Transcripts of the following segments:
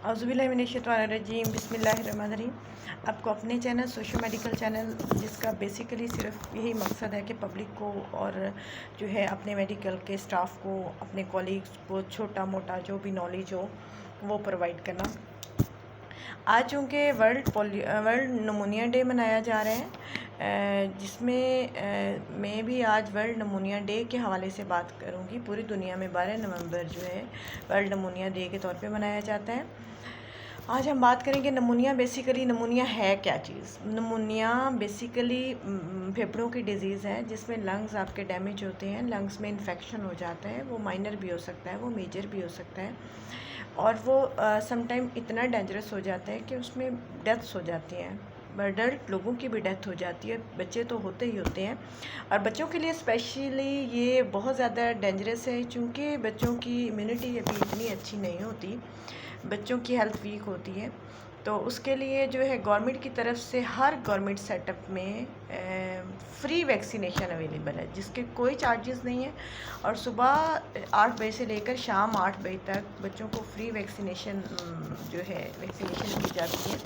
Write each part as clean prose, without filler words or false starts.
औज़ुबिल्लाहिमिनश्शैतानिर्रजीम बिस्मिल्लाहिर्रहमानिर्रहीम। आपको अपने चैनल सोशो मेडिकल चैनल, जिसका बेसिकली सिर्फ यही मकसद है कि पब्लिक को और जो है अपने मेडिकल के स्टाफ को, अपने कॉलीग्स को छोटा मोटा जो भी नॉलेज हो वो प्रोवाइड करना। आज चूँकि वर्ल्ड नमूनिया डे मनाया जा रहा है, जिसमें मैं भी आज वर्ल्ड नमूनिया डे के हवाले से बात करूँगी। पूरी दुनिया में 12 नवंबर जो है वर्ल्ड नमूनिया डे के तौर पे मनाया जाता है। आज हम बात करेंगे नमूनिया। बेसिकली नमूनिया है क्या चीज़? नमूनिया बेसिकली फेफड़ों की डिज़ीज़ है जिसमें लंग्स आपके डैमेज होते हैं, लंग्स में इन्फेक्शन हो जाता है। वो माइनर भी हो सकता है, वो मेजर भी हो सकता है, और वो समटाइम इतना डेंजरस हो जाता है कि उसमें डेथ्स हो जाती हैं। अडल्ट लोगों की भी डेथ हो जाती है, बच्चे तो होते ही होते हैं। और बच्चों के लिए स्पेशली ये बहुत ज़्यादा डेंजरस है, चूँकि बच्चों की इम्यूनिटी अभी इतनी अच्छी नहीं होती, बच्चों की हेल्थ वीक होती है। तो उसके लिए जो है गवर्नमेंट की तरफ से हर गवर्नमेंट सेटअप में फ्री वैक्सीनेशन अवेलेबल है, जिसके कोई चार्जेस नहीं है। और सुबह 8 बजे से लेकर शाम 8 बजे तक बच्चों को फ्री वैक्सीनेशन वैक्सीनेशन की जाती है।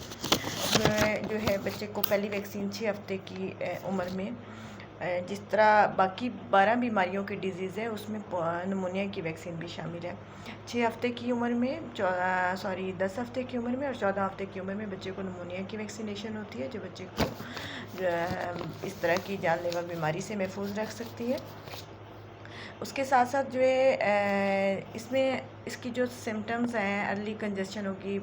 जो है बच्चे को पहली वैक्सीन 6 हफ्ते की उम्र में, जिस तरह बाकी 12 बीमारियों की डिज़ीज़ है उसमें नमूनिया की वैक्सीन भी शामिल है। 6 हफ्ते की उम्र में 10 हफ्ते की उम्र में और 14 हफ्ते की उम्र में बच्चे को नमूनिया की वैक्सीनेशन होती है, जो बच्चे को इस तरह की जानलेवा बीमारी से महफूज रख सकती है। उसके साथ साथ जो है इसमें इसकी जो सिम्टम्स हैं, अर्ली कंजशन होगी,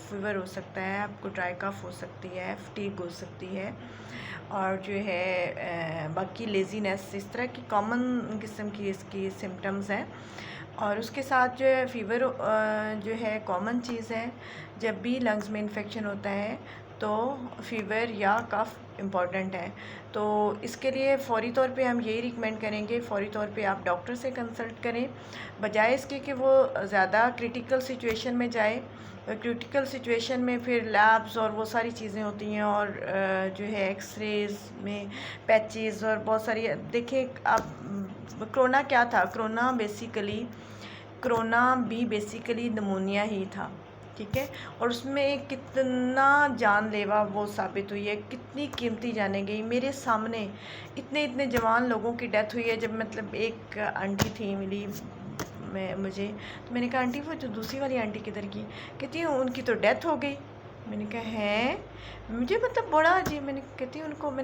फीवर हो सकता है, आपको ड्राई कफ हो सकती है, फटीग हो सकती है, और जो है बाकी लेज़ीनेस, इस तरह की कॉमन किस्म की इसकी सिम्टम्स हैं। और उसके साथ जो है फ़ीवर जो है कॉमन चीज़ है। जब भी लंग्स में इन्फेक्शन होता है तो फ़ीवर या कफ़ इम्पॉर्टेंट है। तो इसके लिए फ़ौरी तौर पे हम यही रिकमेंड करेंगे, फ़ौरी तौर पे आप डॉक्टर से कंसल्ट करें, बजाय इसके कि वो ज़्यादा क्रिटिकल सिचुएशन में जाए। क्रिटिकल सिचुएशन में फिर लैब्स और वो सारी चीज़ें होती हैं, और जो है एक्सरेज में पैचेस और बहुत सारी। देखें आप, कोरोना क्या था? कोरोना भी बेसिकली नमूनिया ही था, ठीक है। और उसमें कितना जानलेवा वो साबित हुई है, कितनी कीमती जानें गई। मेरे सामने इतने इतने जवान लोगों की डेथ हुई है। जब मतलब एक आंटी थी मिली मुझे, तो मैंने कहा आंटी वो जो दूसरी वाली आंटी किधर की? कहती है उनकी तो डेथ हो गई। मैंने कहा है, मुझे मतलब बड़ा अजीब। मैंने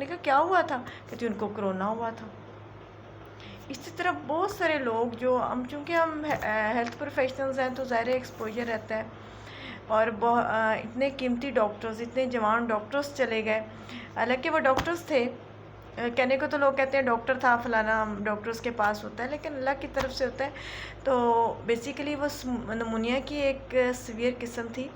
कहा क्या हुआ था? कहती उनको कोरोना हुआ था। इसी तरह बहुत सारे लोग जो चूँकि हम हेल्थ प्रोफेशनल्स हैं तो ज़ाहिर एक्सपोजर रहता है, और इतने कीमती डॉक्टर्स, इतने जवान डॉक्टर्स चले गए। हालांकि वो डॉक्टर्स थे, कहने को तो लोग कहते हैं डॉक्टर था फलाना, डॉक्टर्स के पास होता है, लेकिन अल्लाह की तरफ से होता है। तो बेसिकली वो नमूनिया की एक सीवियर किस्म थी।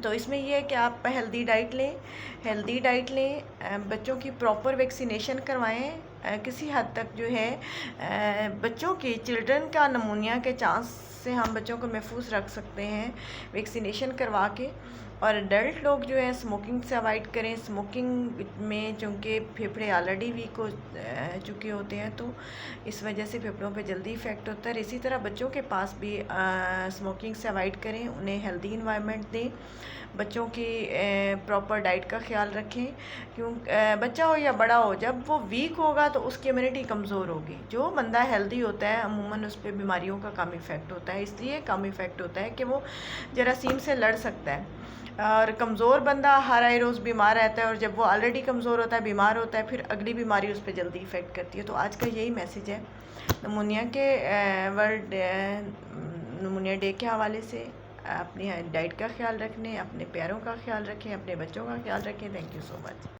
तो इसमें ये है कि आप हेल्दी डाइट लें, बच्चों की प्रॉपर वैक्सीनेशन करवाएं। किसी हद तक जो है बच्चों की, चिल्ड्रन का नमूनिया के चांस से हम बच्चों को महफूज रख सकते हैं वैक्सीनेशन करवा के। और एडल्ट लोग जो है स्मोकिंग से अवॉइड करें। स्मोकिंग में चूँकि फेफड़े ऑलरेडी वीक हो चुके होते हैं, तो इस वजह से फेफड़ों पे जल्दी इफ़ेक्ट होता है। इसी तरह बच्चों के पास भी स्मोकिंग से अवॉइड करें, उन्हें हेल्दी इन्वायरमेंट दें, बच्चों की प्रॉपर डाइट का ख्याल रखें। बच्चा हो या बड़ा हो, जब वो वीक होगा तो उसकी इम्यूनिटी कमज़ोर होगी। जो बंदा हेल्दी होता है अमूमन उस पर बीमारियों का कम इफ़ेक्ट होता है, इसलिए कम इफ़ेक्ट होता है कि वो जरासीम से लड़ सकता है। और कमज़ोर बंदा हर आए रोज़ बीमार रहता है, और जब वो ऑलरेडी कमज़ोर होता है, बीमार होता है, फिर अगली बीमारी उस पर जल्दी इफ़ेक्ट करती है। तो आज का यही मैसेज है नमूनिया के वर्ल्ड नमूनिया डे के हवाले से। अपनी डाइट का ख्याल रखने, अपने प्यारों का ख्याल रखें, अपने बच्चों का ख्याल रखें। Thank you so much.